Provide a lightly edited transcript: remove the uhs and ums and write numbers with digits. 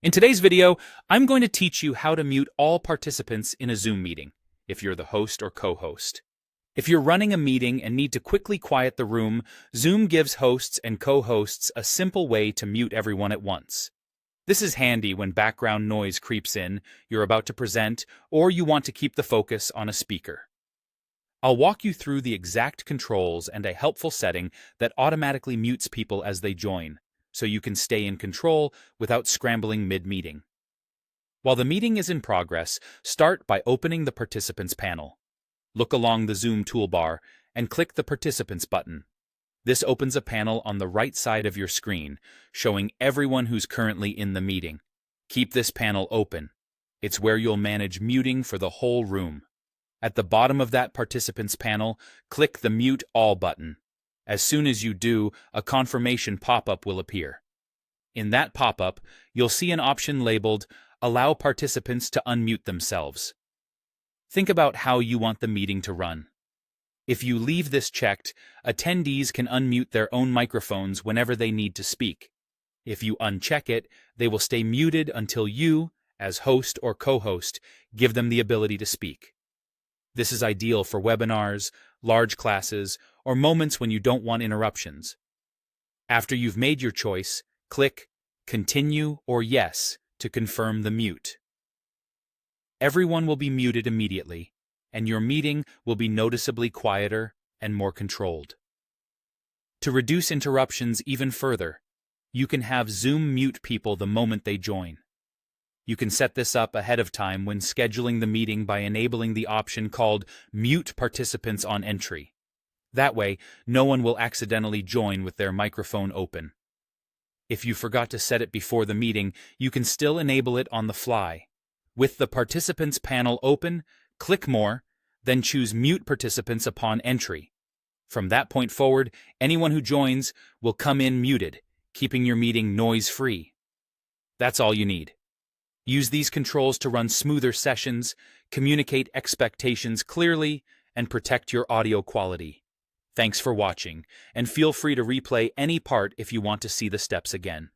In today's video, I'm going to teach you how to mute all participants in a Zoom meeting, if you're the host or co-host. If you're running a meeting and need to quickly quiet the room, Zoom gives hosts and co-hosts a simple way to mute everyone at once. This is handy when background noise creeps in, you're about to present, or you want to keep the focus on a speaker. I'll walk you through the exact controls and a helpful setting that automatically mutes people as they join, so you can stay in control without scrambling mid-meeting. While the meeting is in progress, start by opening the Participants panel. Look along the Zoom toolbar and click the Participants button. This opens a panel on the right side of your screen, showing everyone who's currently in the meeting. Keep this panel open. It's where you'll manage muting for the whole room. At the bottom of that Participants panel, click the Mute All button. As soon as you do, a confirmation pop-up will appear. In that pop-up, you'll see an option labeled Allow Participants to Unmute Themselves. Think about how you want the meeting to run. If you leave this checked, attendees can unmute their own microphones whenever they need to speak. If you uncheck it, they will stay muted until you, as host or co-host, give them the ability to speak. This is ideal for webinars, large classes, or moments when you don't want interruptions. After you've made your choice, click Continue or Yes to confirm the mute. Everyone will be muted immediately, and your meeting will be noticeably quieter and more controlled. To reduce interruptions even further, you can have Zoom mute people the moment they join. You can set this up ahead of time when scheduling the meeting by enabling the option called Mute Participants on Entry. That way, no one will accidentally join with their microphone open. If you forgot to set it before the meeting, you can still enable it on the fly. With the Participants panel open, click More, then choose Mute Participants upon entry. From that point forward, anyone who joins will come in muted, keeping your meeting noise-free. That's all you need. Use these controls to run smoother sessions, communicate expectations clearly, and protect your audio quality. Thanks for watching, and feel free to replay any part if you want to see the steps again.